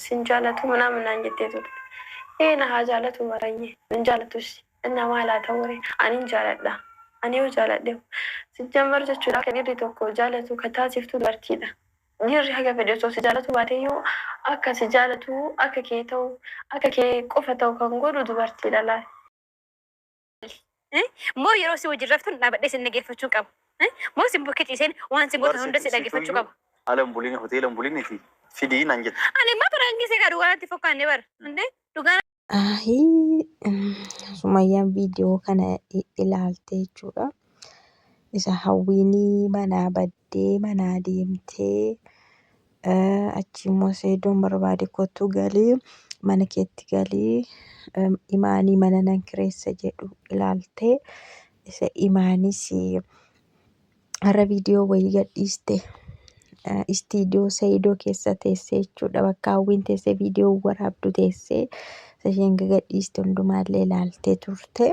sinjaalatu ምናምን አንጀቴ ቱር ይሄን ሀጃለቱ ወረኝ እንጃለቱስ እና ማላተ ወሬ አኒን ጃለዳ አኒው ጃለደው ሲጀመር ጀቹላ ከዲሪ ቶኮ ጃለቱ ከታሲፍቱ በርቲዳ ዲሪ ሀገ ፈደሶ ሲጃለቱ ባቴዮ አካ ሲጃለቱ አካ ኬተው አካ ኬ ቆፈተው ከንጎዱ ዱበርቲዳ ላ ሞ የሮሲ ወጅረፍቱን ናበደ ሲነገፈቹ ቀብ ሞ ሲምቡከት ይሴን ዋን ሲንጎት ሁንደ ሲነገፈቹ ቀብ አለም ቡሊን ሆቴልን ቡሊን ፊዲን አንጀት አኔ ማብራንጊ ሰጋዱ ወራንቲ ፎካኔ በር እንዴ ዱጋ Ahi Sumayyaan viidiyoo kana ilaalte jechuudha. Isa hawwiinii manaa baddee manaa deemtee achimmoo seedoon barbaade kottu galii mana keetti galii imaanii mana nan kireessa jedhu ilaaltee isa imaanis har'a viidiyoo wayii gadhiiste. Istiidiyoo Seedoo keessa teessee jechuudha. Bakka hawwiin teessee viidiyoo waraabdu teessee isheen gadhiiste hundumaallee ilaaltee turte.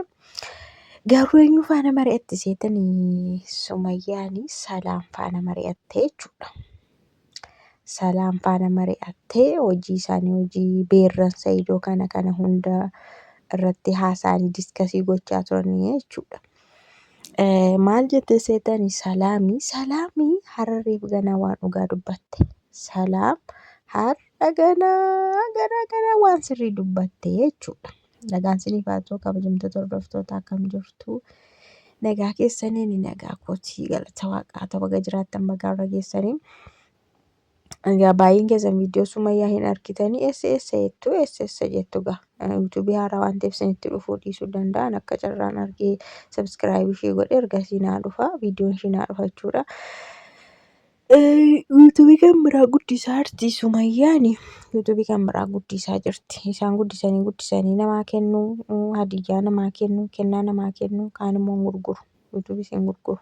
Garuu eenyu faana mari'atti seetanii Sumayyaani Salaam faana mari'attee jechuudha. Salaam faana mari'attee hojii isaanii hojii beerran Seedoo kana hunda irratti haasa'anii diskasii gochaa turanii jechuudha. Maal jettee seetanii Salaamii harreef ganaa waan dhugaa dubbatte. Salaam har'a ganaa waan sirrii dubbatte jechuudha. Nagaan isiniif haa ta'u kabajamtoota hordoftoota akkam jirtu. Nagaa keessaniin nagaa kootii galata waaqaa ta'u baga jiraattan bagaarra geessanii. Egaa baay'een keessan viidiyoo Sumayyaa hin argitanii eessa jettu gaa yuutuubii haaraa waan ta'eef isinitti dhufuu dhiisuu danda'an akka carraan argee sabskiraayib ishee godhe ergasii naa dhufa viidiyoon ishee naa dhufa jechuudha. Yuutuubii kan biraa guddisaa jirti Sumayyaani. Yuutuubii kan biraa guddisaa jirti. Isaan guddisanii namaa kennuu hadiyyaa namaa kennuu kennaa namaa kennuu kaan immoo gurguru. Yuutuubii isheen gurguru.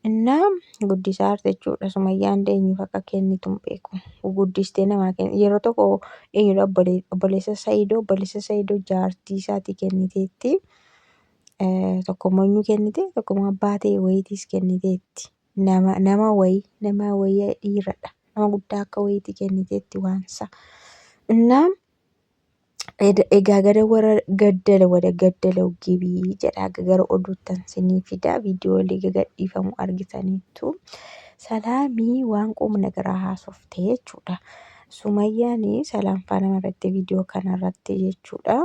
Innaa guddisaa jirti jechuudha. Sumayyaan eenyuuf akka kennitu hin beeku. Guddistee namaa kenni. Yeroo tokko eenyudha obboleessa Saayidoo jaartii isaatii kenniteetti. Tokkommoo eenyu kennite tokkommoo abbaa ta'e wayiitiis kenniteetti. Nama wayii dhiiradha. Nama guddaa akka wayiitii kenniteetti waansa. Innaa egaa gara warra gaddala gibii jedha gara oduuttan sinii fida viidiyoolee gadhiifamu argitaniittu. Salaamii waan qubna garaa haasoftee jechuudha. Sumayyaanii Salaam faana irratti viidiyoo kanarratti jechuudha.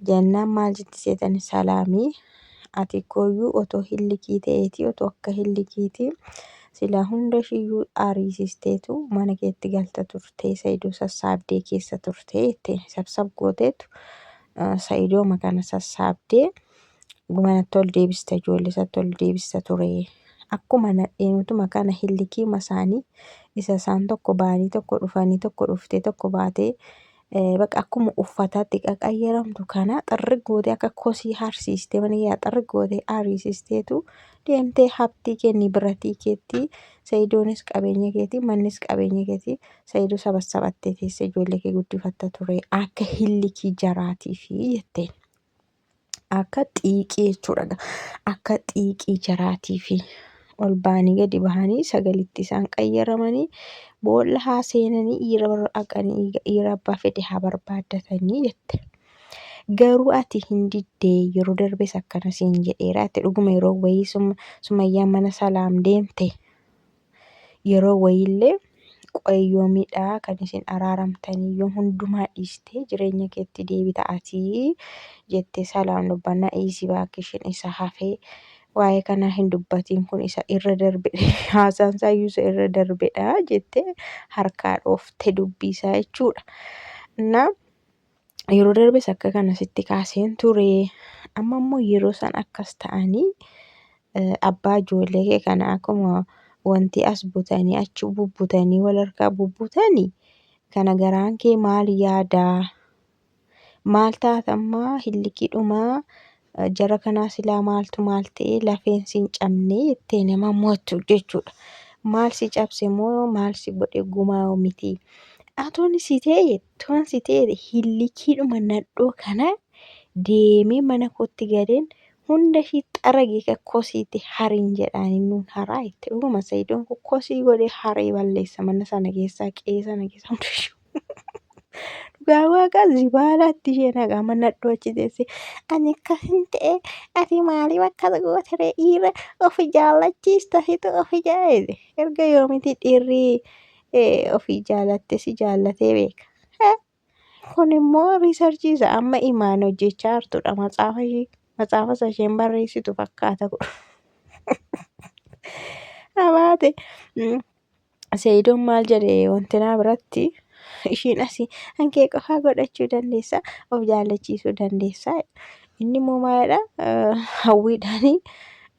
Jennaan maal jetti seetanii Salaamii ati kooyyuu otoo hillikii ta'eetii otoo akka hillikiitii silaa hunda ishiiyyuu ariisisteetu mana keetti galta turtee Saayidoo sassaabdee keessa turtee jettee sabsab gooteetu Saayidoo makana sassaabdee manatti ol deebista ijoollee isaatti ol deebista ture. Akkuma nadheenutuma kana hillikii masaanii isa isaan tokko ba'anii tokko dhufanii tokko dhuftee tokko baatee bakka akkuma uffataatti qaqayyaramtu kana xirri gootee akka kosii harsiistee mana yaa xirri gootee ariisisteetu deemtee habtii kenni biratii keetti Saayidoonis qabeenya keetii mannis qabeenya keetii Saayidoo sabassabattee teessee ijoollee kee guddifatta ture akka hillikii jaraatiifi jetteen. Akka xiiqii jechuudha. Akka xiiqii jaraatiifi ol ba'anii gadi bahanii sagalitti isaan qayyaramanii boolla haa seenanii dhiira abbaa fedhe haa barbaaddatanii jette. Garuu ati hin diddee yeroo darbes akkana siin jedheera ati dhuguma yeroo wayii Sumayyaan mana Salaam deemte yeroo wayiillee qoyyoomiidhaa kan isin araaramtanii yoo hundumaa dhiistee jireenya keetti deebita ati jettee Salaam dubbannaa dhiisii baakishin isa hafee waa'ee kanaa hin dubbatiin kun isa irra darbe haasaan isaayyuu isa irra darbedha jettee harkaa dhooftee dubbisaa jechuudha. Innaa yeroo darbes akka kana sitti kaaseen ture amma immoo yeroo san akkas ta'anii abbaa ijoollee kee kana akkuma wanti as butanii achi bubbutanii wal harkaa bubbutanii kana garaan kee maal yaadaa? Maal taatammaa hillikiidhumaa jara kanaa silaa maaltu maal ta'ee lafeen si hin cabne jettee nama mo'attu jechuudha. Maal si cabse moo maal si godhe gumaa miti. Atoon si ta'e hillikiidhuma nadhoo kana deemee mana kootti galeen hunda ishii xaragee kan kosiitti hariin jedhanii nuun haraa itti dhuguma Sayidoon kun kosii godhee haree balleessa mana sana keessaa qe'ee sana keessa hundiyyuu. Dhugaa waaqa zibaalaatti ishee naqaa manadhoo achi teessee ani akkasin ta'e ati maaliif akkas goote dhiira ofi jaallachiista situ ofi jaallate erga yoomiti dhiirri ofii jaalatte si jaallatee beeka. Kun immoo riisarchii isa amma imaan hojjechaa jirtudha matsaafaa isa isheen barreessitu fakkaata kun. Habaate Sayidoon maal jedhe wantinaa biratti ishiin asii hankee qofaa godhachuu dandeessaa of jaallachiisuu dandeessaa. Inni immoo maalidha hawwiidhaanii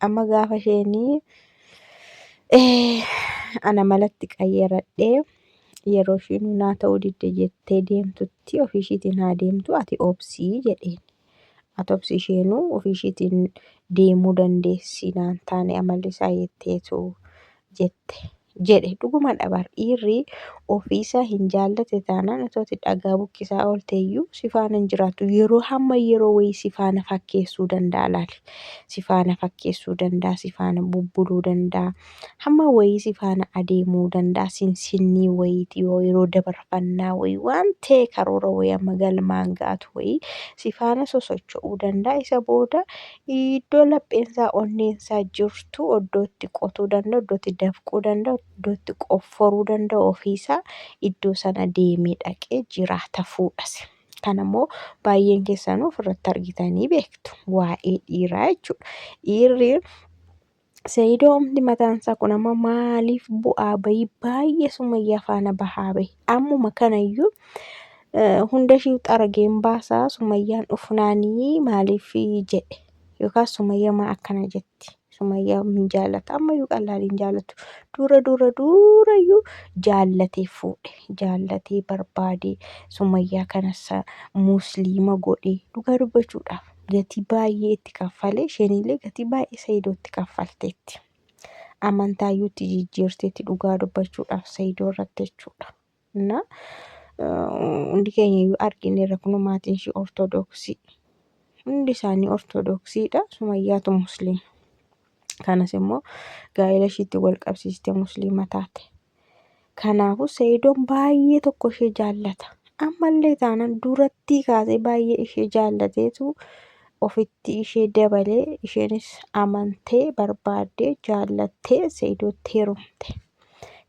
amma gaafa isheenii ana malatti qayyaradhee yeroo ishiin naa ta'uu didde jettee deemtutti ofii ishiitiin haa deemtu ati obsii jedheen. Ati obsi isheenuu ofii ishiitiin deemuu dandeessi naan taane amalli isaa jetteetu jette jedhe dhuguma dhabar dhiirri ofiisaa hin jaallate taanaan otoo ati dhagaa buqqisaa oolteeyyuu si faana hin jiraatu yeroo hamma yeroo wayii si faana fakkeessuu danda'a laali. Si faana fakkeessuu danda'a si faana bubbuluu danda'a hamma wayii si faana adeemuu danda'a sinsinnii wayiiti yoo yeroo dabarfannaa wayii waan ta'e karoora wayii amma galmaan gaatu wayii si faana sosocho'uu danda'a isa booda iddoo lapheensaa onneensaa jirtu iddootti qotuu danda'a iddootti dafquu danda'a iddootti qofforuu danda'a ofiisaa iddoo sana deemee dhaqee jiraata fuudhas. Kanammoo baay'een keessanuu ofirratti argitanii beektu waa'ee dhiiraa jechuudha. Dhiirri Sayidoo humni mataansaa kun amma maaliif bu'aa bahii baay'ee Sumayyaa faana bahaa bahe ammuma kanayyuu hunda ishii xarageen baasaa Sumayyaan dhufnaanii maaliif jedhe yookaan Sumayyaa maa akkana jetti. Sumayyaa hin jaallata ammayyuu qallaan hin jaallatu durayyuu jaallatee fuudhe jaallatee barbaade Sumayyaa kanas musliima godhee dhugaa dubbachuudhaaf gatii baay'ee itti kaffalee isheenillee gatii baay'ee Sayidoo itti kaffalteetti. Amantaayyuu itti jijjiirteetti dhugaa dubbachuudhaaf Sayidoo irratti jechuudha. Na hundi keenyayyuu argineerra kun maatiin ishee ortodoksii. Hundi isaanii ortodoksiidha. Sumayyaatu musliima. Kanas immoo gaa'ela ishiitti wal qabsiistee musliima taate. Kanaafuu Sayidoon baay'ee tokko ishee jaallata. Ammallee taanaan duratti kaasee baay'ee ishee jaallateetu ofitti ishee dabalee isheenis amantee barbaaddee jaallattee Sayidootti heerumte.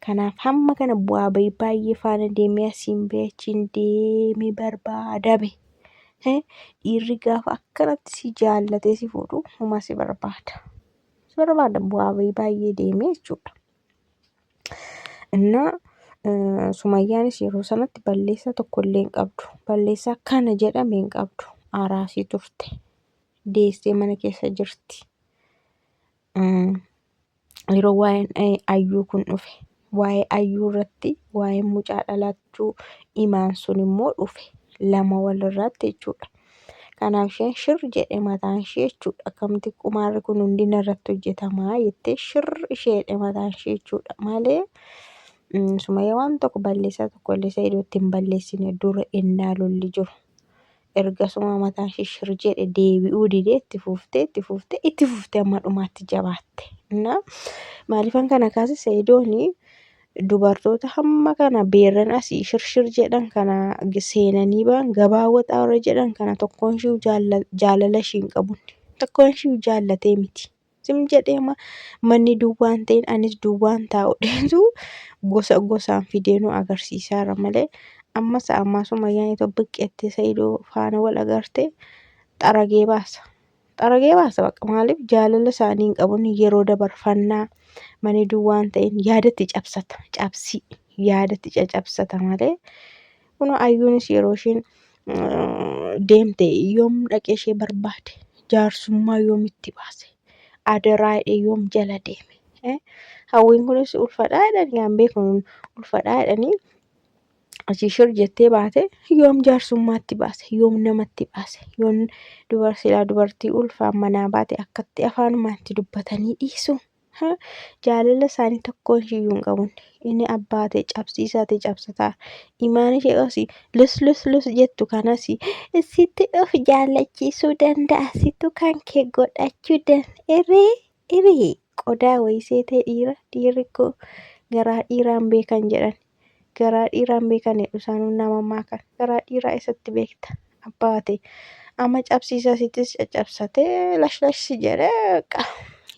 Kanaaf hamma kana bu'aa bahii baay'ee faana deemee asiin bahee achiin deemee barbaada bahe. Dhiirri gaafa akkanatti si jaallatee si fuudhu huma si barbaada. Si barbaada bu'aa bahii baay'ee deemee jechuudha. Innaa Sumayyaanis yeroo sanatti balleessaa tokkollee hin qabdu. Balleessaa kana jedhame hin qabdu. Araasii turte. Deessee mana keessa jirti. Yeroo waa'een ayyuu kun dhufe. Waa'ee ayyuu irratti waa'ee mucaa dhalachuu imaan sun immoo dhufe. Lama walirratti jechuudha. Kanaaf isheen shir jedhe mataan ishee jechuudha. Akkamitti qumaarri kun hundi narratti hojjetamaa jettee shir ishee jedhe mataan ishee jechuudha. Malee Sumayyaa waan tokko balleessaa tokkollee Sayidootti hin balleessine dura ennaa lolli jiru. Ergasuma mataan ishee shir jedhe deebi'uu didee itti fuftee amma dhumaatti jabaatte. Maaliifan kana kaase Sayidoonii dubartoota hamma kana beerran asii shirshir jedhan kana seenanii ba'an gabaawwaxaa warra jedhan kana tokkoon ishee jaalala ishee hin qabunni. Tokkoon ishee jaallatee miti. Sim jedhee manni duwwaan ta'in anis duwwaan taa'u dheetu gosa gosaan fidee nu agarsiisaara malee ammaa Sumayyaan itoo biqqeettee Sayidoo faana wal agarte xaragee baasa. Xaragee baasa baqa maaliif jaalala isaanii hin qabun yeroo dabarfannaa manni duwwaan ta'in yaadatti cabsata cabsii yaadatti caccabsata malee kun ayyuunis yeroo isheen deemte yoom dhaqee ishee barbaade jaarsummaa yoomitti baase adaraa hidhee yoom jala deeme hawwiin kunis ulfadhaa jedhanii aan beeknu ulfadhaa jedhanii achii shir jettee baate yoom jaarsummaatti baase yoom namatti baase yoom dubartii ulfaan manaa baate akkatti afaanumaatti dubbatanii dhiisu Jaalala isaanii tokkoon iyyuu hin qaban. Inni abbaa ta'e cabsiisaa ta'e cabsataa. Imaan ishee osii lus jettu kanas sitti of jaallachiisuu danda'a. Situ kan kee godhachuu danda'a. Iree qodaa wayisee ta'e dhiirri koo garaa dhiiraan beekan jedhan. Garaa dhiiraan beekan jedhu isaanuu nama maakan. Garaa dhiiraa eessatti beekta? Abbaa ta'e. Amma cabsiisaa sittis caccabsatee lash jedhee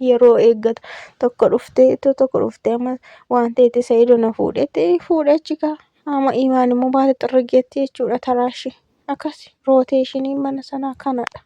yeroo eeggatu tokko dhuftee amma waan ta'eef Sa'iidoo na fuudhee achi kaa. Amma Imaan immoo baate xirrigeetti jechuudha taraashii. Akkas rooteeshiniin mana sanaa kanadha.